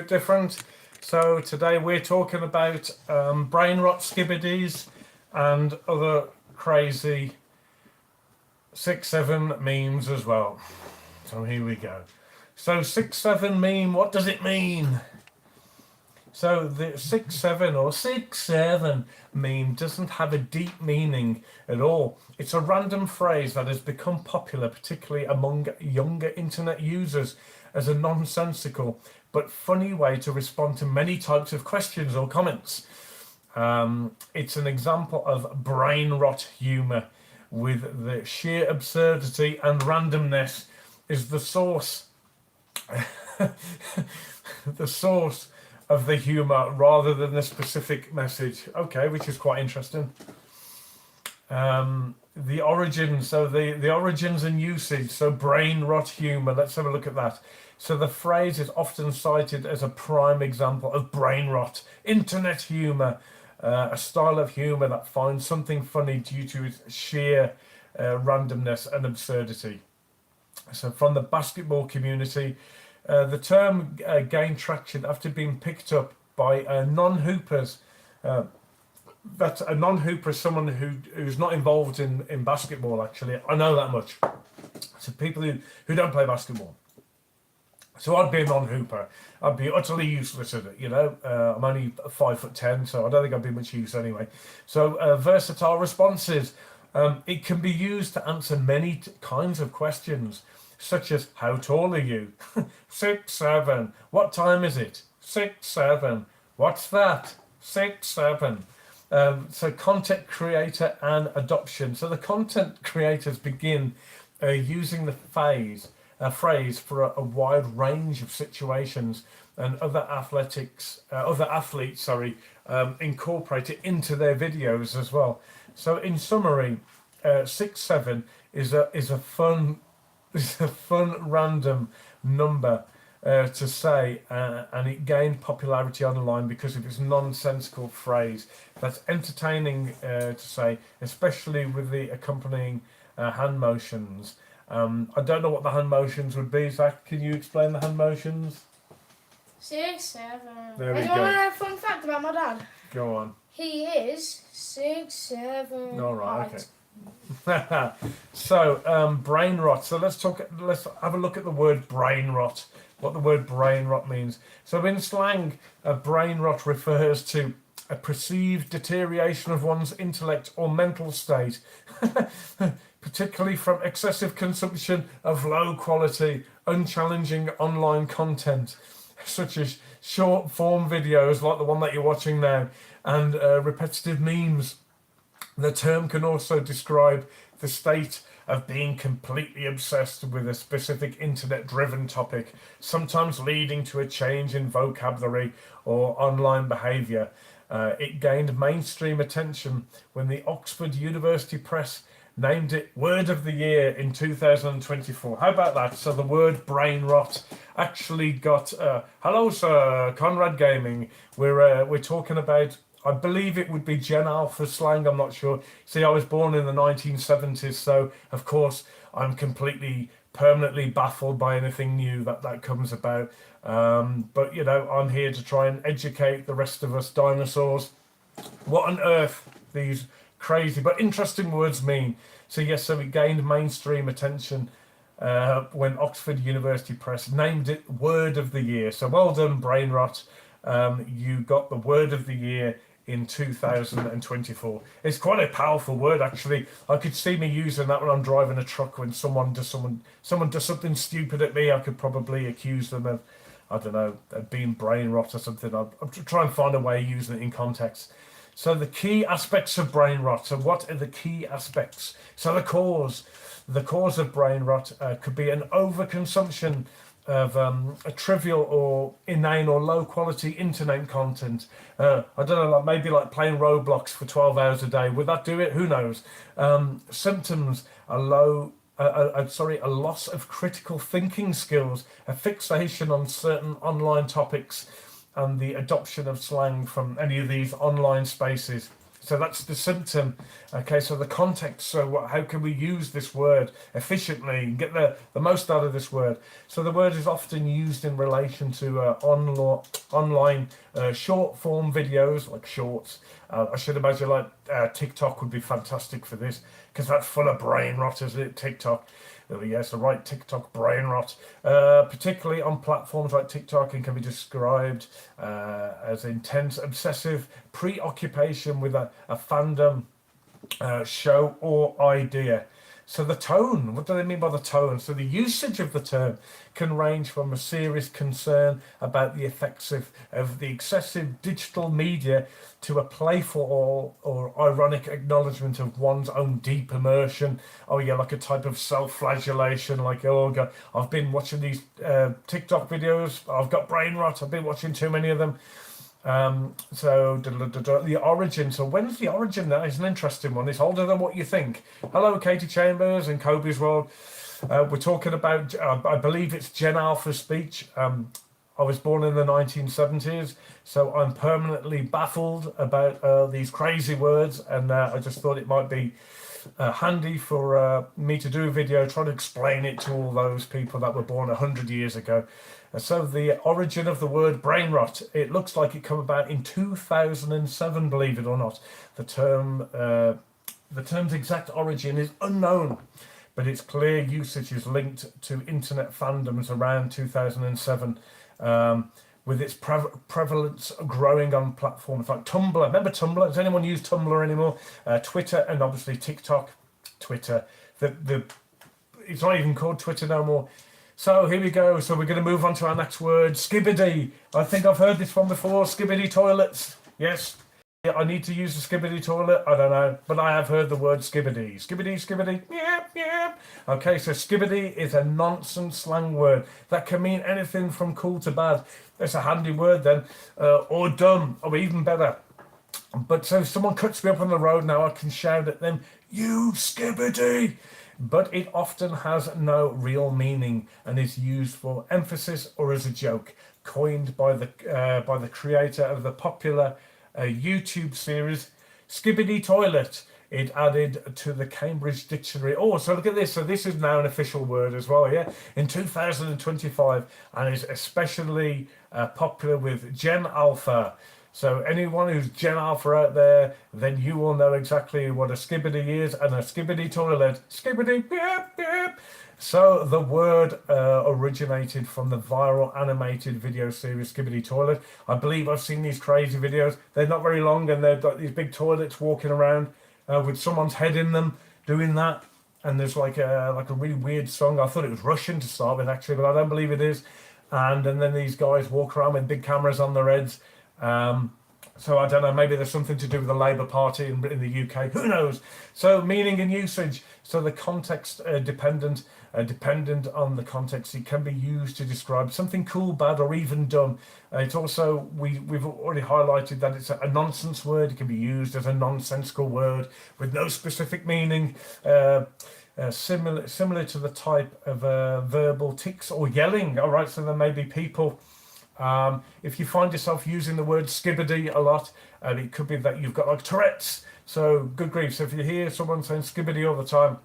bit different. So today we're talking about brain rot, skibidis, and other crazy 6-7 memes as well. So here we go. So 6-7 meme, what does it mean? So the 6-7 or 6-7 meme doesn't have a deep meaning at all. It's a random phrase that has become popular, particularly among younger internet users, as a nonsensical but funny way to respond to many types of questions or comments. It's an example of brain rot humor, with the sheer absurdity and randomness is the source the source of the humor rather than the specific message. Okay, which is quite interesting. The origins, so the origins and usage, so brain rot humor, let's have a look at that. So the phrase is often cited as a prime example of brain rot, internet humor, a style of humor that finds something funny due to its sheer randomness and absurdity. So from the basketball community, the term gained traction after being picked up by non-hoopers. That a non-hooper is someone who's not involved in basketball, actually. I know that much. So people who don't play basketball. So I'd be a non-hooper. I'd be utterly useless at it, you know. I'm only 5'10", so I don't think I'd be much use anyway. So versatile responses. It can be used to answer many kinds of questions, such as, how tall are you? 6'7". What time is it? 6'7". What's that? 6'7". So content creator and adoption. So the content creators begin using the phrase for a wide range of situations, and other athletes, incorporate it into their videos as well. So in summary, 6-7 is a fun random number to say, and it gained popularity online because of its nonsensical phrase that's entertaining to say, especially with the accompanying hand motions. I don't know what the hand motions would be. Zach, can you explain the hand motions? 6-7. There we I go. want to know a fun fact about my dad. Go on. He is 6'7". All right. Okay. So brain rot. So let's have a look at the word brain rot. What the word brain rot means. So in slang, brain rot refers to a perceived deterioration of one's intellect or mental state, particularly from excessive consumption of low quality, unchallenging online content, such as short form videos like the one that you're watching now, and repetitive memes. The term can also describe the state of being completely obsessed with a specific internet-driven topic, sometimes leading to a change in vocabulary or online behaviour. It gained mainstream attention when the Oxford University Press named it Word of the Year in 2024. How about that? So the word brain rot actually got... hello, sir, Conrad Gaming. We're talking about... I believe it would be GenAlpha slang, I'm not sure. See, I was born in the 1970s, so of course I'm completely, permanently baffled by anything new that comes about. But, you know, I'm here to try and educate the rest of us dinosaurs what on earth these crazy but interesting words mean. So yes, so it gained mainstream attention when Oxford University Press named it Word of the Year. So well done, brain rot. You got the Word of the Year in 2024. It's quite a powerful word, actually. I could see me using that when I'm driving a truck. When someone does something stupid at me, I could probably accuse them of, I don't know, being brain rot or something. I'll try and find a way of using it in context. So the key aspects of brain rot. So what are the key aspects? So the cause of brain rot could be an overconsumption of a trivial or inane or low quality internet content. I don't know, like maybe like playing Roblox for 12 hours a day. Would that do it? Who knows? Symptoms are a loss of critical thinking skills, a fixation on certain online topics, and the adoption of slang from any of these online spaces. So that's the symptom. Okay, so the context. So how can we use this word efficiently and get the most out of this word? So the word is often used in relation to online short form videos, like shorts. I should imagine like TikTok would be fantastic for this, because that's full of brain rot, isn't it? TikTok. Yes, the right TikTok brain rot, particularly on platforms like TikTok, and can be described as intense, obsessive preoccupation with a fandom, show, or idea. So the tone, what do they mean by the tone? So the usage of the term can range from a serious concern about the effects of the excessive digital media to a playful or ironic acknowledgement of one's own deep immersion. Oh yeah, like a type of self-flagellation, like, oh God, I've been watching these TikTok videos, I've got brain rot, I've been watching too many of them. So the origin. So when's the origin? That is an interesting one. It's older than what you think. Hello, Katie Chambers and Kobe's World. We're talking about, I believe it's GenAlpha's speech. I was born in the 1970s, so I'm permanently baffled about these crazy words, and I just thought it might be handy for me to do a video trying to explain it to all those people that were born 100 years ago. So the origin of the word brain rot, it looks like it came about in 2007, believe it or not. The term's exact origin is unknown, but its clear usage is linked to internet fandoms around 2007, with its prevalence growing on platforms like Tumblr. Remember Tumblr? Does anyone use Tumblr anymore? Twitter, and obviously TikTok. Twitter. It's not even called Twitter no more. So here we go. So we're going to move on to our next word, skibidi. I think I've heard this one before. Skibidi toilets. Yes. Yeah, I need to use a skibidi toilet. I don't know, but I have heard the word skibidi. Skibidi, skibidi. Yep, yep. Okay, so skibidi is a nonsense slang word that can mean anything from cool to bad. It's a handy word then, or dumb, or even better. But so if someone cuts me up on the road now, I can shout at them, "You skibidi!" But it often has no real meaning and is used for emphasis or as a joke. Coined by the creator of the popular YouTube series Skibidi Toilet, it added to the Cambridge Dictionary. Oh, so look at this. So this is now an official word as well, yeah, in 2025, and is especially popular with GenAlpha. So anyone who's GenAlpha out there, then you will know exactly what a skibidi is, and a skibidi toilet. Skibidi, beep, beep. So the word originated from the viral animated video series Skibidi Toilet. I believe I've seen these crazy videos. They're not very long, and they've got these big toilets walking around with someone's head in them doing that. And there's like a really weird song. I thought it was Russian to start with, actually, but I don't believe it is. And then these guys walk around with big cameras on their heads. So I don't know, maybe there's something to do with the Labour Party in the UK, who knows? So meaning and usage, so the context dependent on the context, it can be used to describe something cool, bad, or even dumb. It's also, we've already highlighted that it's a nonsense word. It can be used as a nonsensical word with no specific meaning, similar to the type of verbal tics or yelling. All right, so there may be people, if you find yourself using the word skibidi a lot, it could be that you've got like Tourette's. So good grief. So if you hear someone saying skibidi all the time,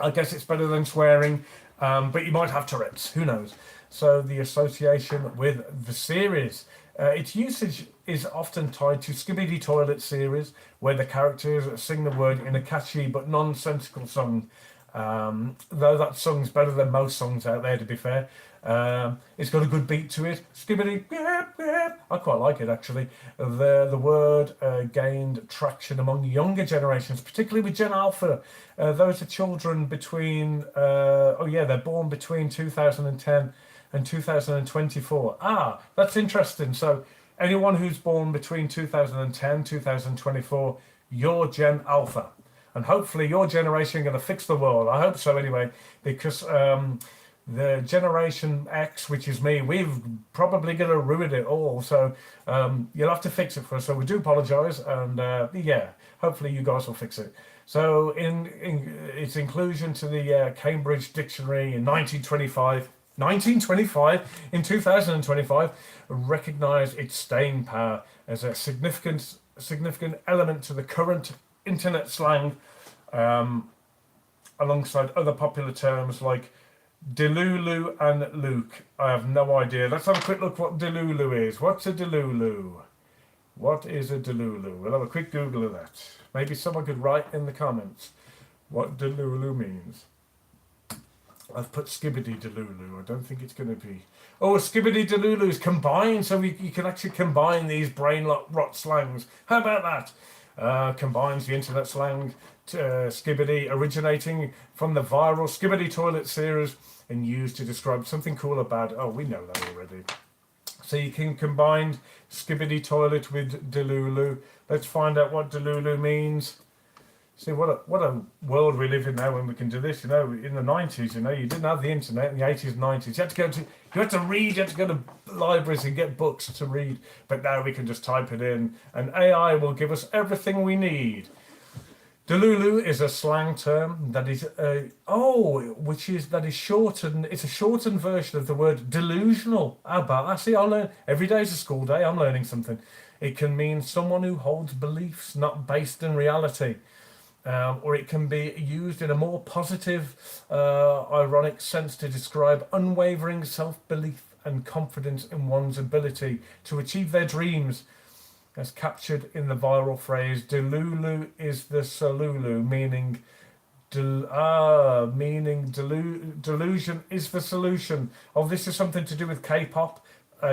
I guess it's better than swearing, but you might have Tourette's. Who knows? So the association with the series, its usage is often tied to Skibidi Toilet series, where the characters sing the word in a catchy but nonsensical song. Though that song's better than most songs out there, to be fair. It's got a good beat to it. Skibidi, yep, yep. I quite like it, actually. The word gained traction among younger generations, particularly with GenAlpha. Those are children between, they're born between 2010 and 2024. That's interesting. So anyone who's born between 2010 2024, you're GenAlpha. And hopefully your generation going to fix the world. I hope so anyway, because the Generation X, which is me, we've probably going to ruin it all. So you'll have to fix it for us. So we do apologise, and hopefully you guys will fix it. So in its inclusion to the Cambridge Dictionary in 1925, in 2025, recognised its staying power as a significant significant element to the current internet slang, alongside other popular terms like Delulu and Luke. I have no idea. Let's have a quick look what Delulu is. What's a Delulu? What is a Delulu? We'll have a quick Google of that. Maybe someone could write in the comments what Delulu means. I've put skibidi delulu. I don't think it's going to be. Oh, skibidi delulu is combined, so you can actually combine these brain rot slangs. How about that? Combines the internet slang skibidi, originating from the viral skibidi toilet series and used to describe something cool or bad. Oh, we know that already. So you can combine skibidi toilet with delulu. Let's find out what delulu means. See what a world we live in now when we can do this. You know, in the 90s, you know, you didn't have the internet in the 80s and 90s. You had to read, you had to go to libraries and get books to read. But now we can just type it in, and AI will give us everything we need. Delulu is a slang term that is shortened. It's a shortened version of the word delusional. I see. I learn every day is a school day. I'm learning something. It can mean someone who holds beliefs not based in reality. Or it can be used in a more positive, ironic sense to describe unwavering self-belief and confidence in one's ability to achieve their dreams, as captured in the viral phrase "Delulu is the Solulu," meaning delusion is the solution. Oh, this is something to do with K-pop.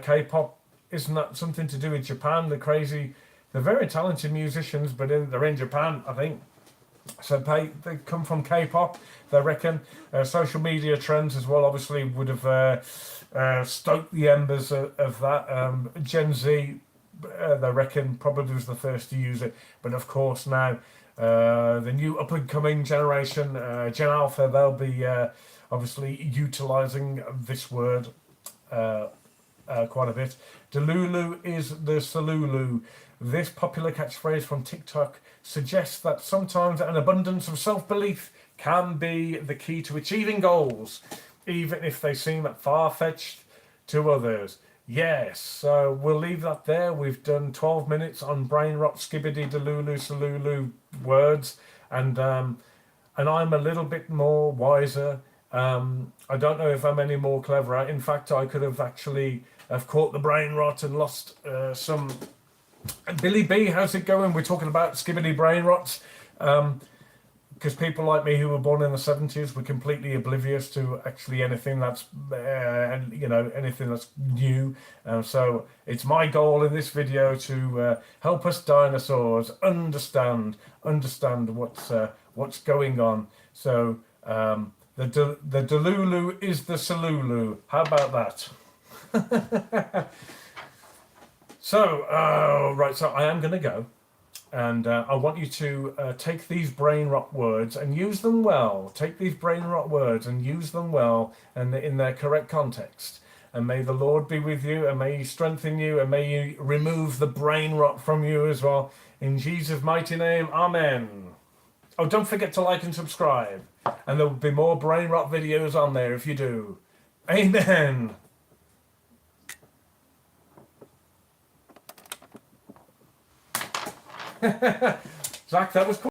K-pop, isn't that something to do with Japan? They're very talented musicians, but they're in Japan, I think. So they come from K-pop, they reckon. Social media trends as well, obviously, would have stoked the embers of that. Gen Z, they reckon, probably was the first to use it. But of course now, the new up-and-coming generation, GenAlpha, they'll be obviously utilising this word quite a bit. Delulu is the Solulu. This popular catchphrase from TikTok suggests that sometimes an abundance of self-belief can be the key to achieving goals, even if they seem far-fetched to others. Yes, so we'll leave that there. We've done 12 minutes on brain rot, skibidi, delulu, solulu words, and I'm a little bit more wiser. I don't know if I'm any more clever. In fact, I could have actually have caught the brain rot and lost some. Billy B, how's it going? We're talking about skibidi brain rots. Because people like me who were born in the 70s were completely oblivious to actually anything that's, anything that's new. So it's my goal in this video to help us dinosaurs understand what's going on. So the delulu is the solulu. How about that? So, right, so I am going to go, and I want you to take these brain rot words and use them well. Take these brain rot words and use them well and in their correct context. And may the Lord be with you, and may He strengthen you, and may He remove the brain rot from you as well. In Jesus' mighty name, Amen. Oh, don't forget to like and subscribe. And there will be more brain rot videos on there if you do. Amen. Zach, that was cool.